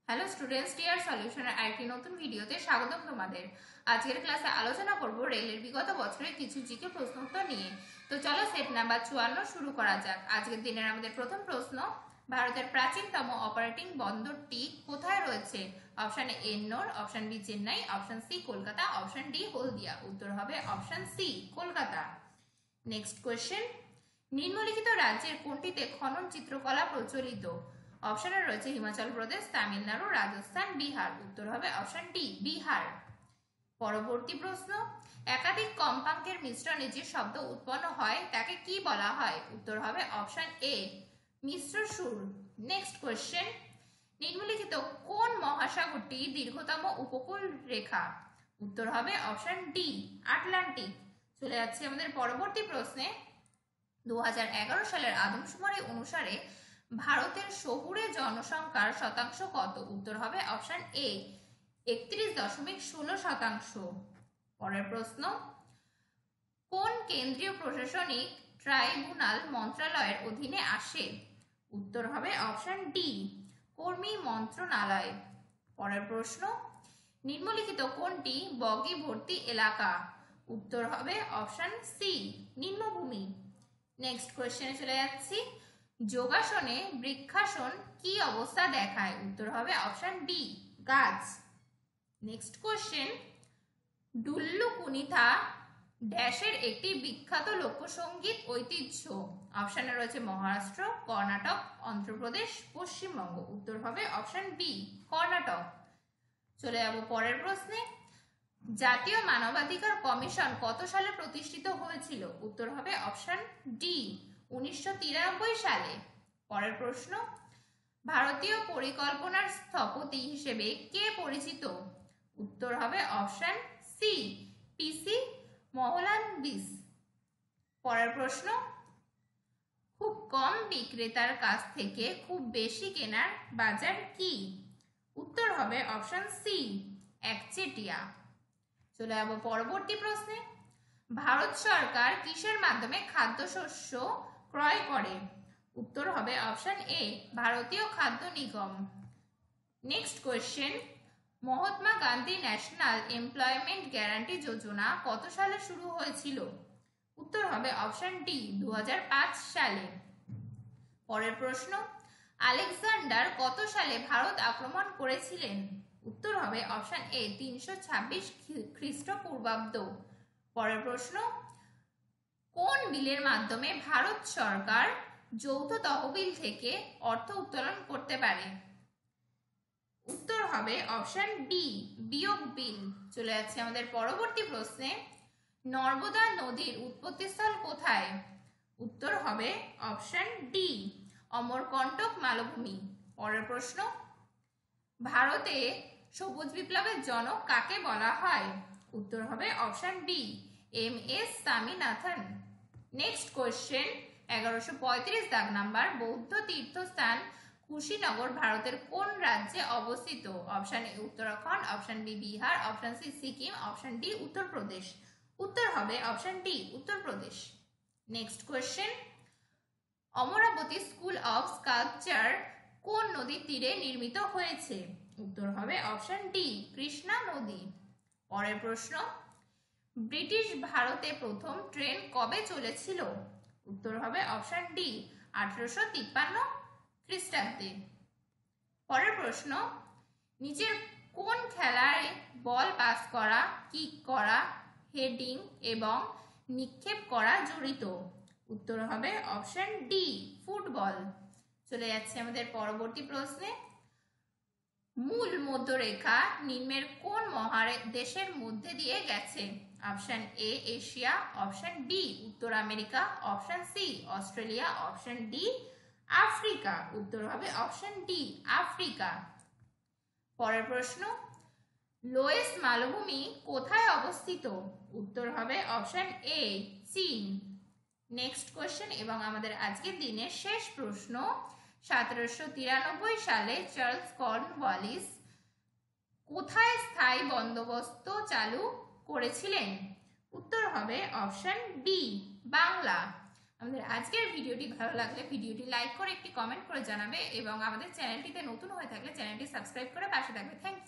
Hello students, TR সলিউশনের আরেকটি নতুন ভিডিওতে স্বাগতম তোমাদের। আজকের ক্লাসে আলোচনা করব রেলের বিগত বছরের কিছু জিকে প্রশ্ন উত্তর নিয়ে। তো চলো সেট নাম্বার 54 শুরু করা যাক। আজকের দিনের আমাদের প্রথম প্রশ্ন, ভারতের প্রাচীনতম অপারেটিং বন্দরটি কোথায় রয়েছে? Option A Ennore, option B Chennai, option C Kolkata, option D Haldia. উত্তর হবে option C Kolkata. Next question, নিম্নলিখিত রাজ্যের কোনটিতে খনন চিত্রকলা প্রচলিত? অপশনে রয়েছে হিমাচল প্রদেশ, তামিলনাড়ু, রাজস্থান, বিহার। উত্তর হবে অপশন ডি বিহার। পরবর্তী প্রশ্ন, একাধিক কম্পাঙ্কের মিশ্রণে যে শব্দ উৎপন্ন হয় তাকে কি বলা হয়? উত্তর হবে অপশন এ মিশ্র সুর। নেক্সট কোয়েশ্চেন, নিম্নলিখিত কোন মহাসাগরটি দীর্ঘতম উপকূল রেখা? উত্তর হবে অপশন ডি আটলান্টিক। চলে যাচ্ছে আমাদের পরবর্তী প্রশ্নে, 2011 সালের আদমশুমারি অনুসারে ভারতের শহুরে জনসংখ্যার শতাংশ কত? উত্তর হবে অপশন এ 31.16%। পরের প্রশ্ন, কোন কেন্দ্রীয় প্রশাসনিক ট্রাইব্যুনাল মন্ত্রণালয়ের অধীনে আসে? উত্তর হবে অপশন ডি কর্মী মন্ত্রণালয়। পরের প্রশ্ন, নিম্নলিখিত কোনটি বগি ভর্তি এলাকা? উত্তর হবে অপশন সি নিম্নভূমি। নেক্সট কোয়েশ্চেনে চলে যাচ্ছি, যোগাসনে বৃক্ষাসন কি অবস্থা দেখায়? উত্তর হবে অপশন ডি গাছ। নেক্সট কোয়েশ্চেন, ডুল্লু কুনিথা ড্যাশের একটি বিখ্যাত লোকসঙ্গীত ঐতিহ্য? অপশনে রয়েছে মহারাষ্ট্র, কর্ণাটক, অন্ধ্রপ্রদেশ, পশ্চিমবঙ্গ। উত্তর হবে অপশন বি কর্ণাটক। চলে যাব পরের প্রশ্নে, জাতীয় মানবাধিকার কমিশন কত সালে প্রতিষ্ঠিত হয়েছিল? উত্তর হবে অপশন ডি 1993 সালে। পরের প্রশ্ন, ভারতীয় পরিকল্পনার স্থপতি হিসেবে কে পরিচিত? উত্তর হবে অপশন সি পিসি মহলানবিস। পরের প্রশ্ন, খুব কম বিক্রেতার কাছ থেকে খুব বেশি কেনার বাজার কি? উত্তর হবে অপশন সি একচেটিয়া। চলে যাব পরবর্তী প্রশ্নে, ভারত সরকার কিসের মাধ্যমে খাদ্যশস্য ক্রয় করে? উত্তর হবে অপশন এ ভারতীয় খাদ্য নিগম। Next question, Mahatma Gandhi national employment guarantee Yojana কত সালে শুরু হয়েছিল? উত্তর হবে অপশন ডি 2005 সালে। পরের প্রশ্ন, আলেকজান্ডার কত সালে ভারত আক্রমণ করেছিলেন? উত্তর হবে অপশন এ 326 খ্রিস্টপূর্বাব্দ। পরের প্রশ্ন, কোন বিলের মাধ্যমে ভারত সরকার যৌথ তহবিল থেকে অর্থ উত্তোলন করতে পারে? উত্তর হবে অপশন ডি বিয়োগ বিল। চলে যাচ্ছে আমাদের পরবর্তী প্রশ্নে, নর্মদা নদীর উৎপত্তিস্থল কোথায়? উত্তর হবে অপশন ডি অমরকন্টক মালভূমি। পরের প্রশ্ন, ভারতে সবুজ বিপ্লবের জনক কাকে বলা হয়? উত্তর হবে option B M S. Swaminathan. Next question, 1135 দাগ নাম্বার, বৌদ্ধ তীর্থস্থান কুশীনগর ভারতের কোন রাজ্যে অবস্থিত? Option A Uttarakhand, option B Bihar, option C Sikkim, option D Uttar Pradesh. উত্তর হবে option D Uttar Pradesh. Next question, Amaravati school of sculpture কোন নদীর তীরে নির্মিত হয়েছে? উত্তর হবে অপশন ডি কৃষ্ণা নদী। পরের প্রশ্ন, ব্রিটিশ ভারতে প্রথম ট্রেন কবে চলেছিল? উত্তর হবে অপশন ডি 1853 খ্রিস্টাব্দে। পরের প্রশ্ন, নিচের কোন খেলায় বল পাস করা, কিক করা, হেডিং এবং নিক্ষেপ করা জড়িত? উত্তর হবে অপশন ডি ফুটবল। চলে যাচ্ছে আমাদের পরবর্তী প্রশ্নে, মূল মধ্যরেখা নিম্নের কোন মহাদেশের মধ্যে দিয়ে গেছে? Option A Asia, option B উত্তর America, option C Australia, option D Africa. উত্তর হবে অপশন ডি আফ্রিকা। পরের প্রশ্ন, লোয়েস মালভূমি কোথায় অবস্থিত? উত্তর হবে অপশন এ চীন। নেক্সট কোয়েশ্চেন এবং আমাদের আজকের দিনের শেষ প্রশ্ন, 1793 সালে চার্লস কর্নওয়ালিস কোথায় স্থায়ী বন্দোবস্ত চালু করেছিলেন? উত্তর হবে অপশন বি বাংলা। আমাদের আজকের ভিডিওটি ভালো লাগলে ভিডিওটি লাইক করে একটি কমেন্ট করে জানাবে এবং আমাদের চ্যানেলটিতে নতুন হয়ে থাকলে চ্যানেলটি সাবস্ক্রাইব করে পাশে থাকবে। Thank you.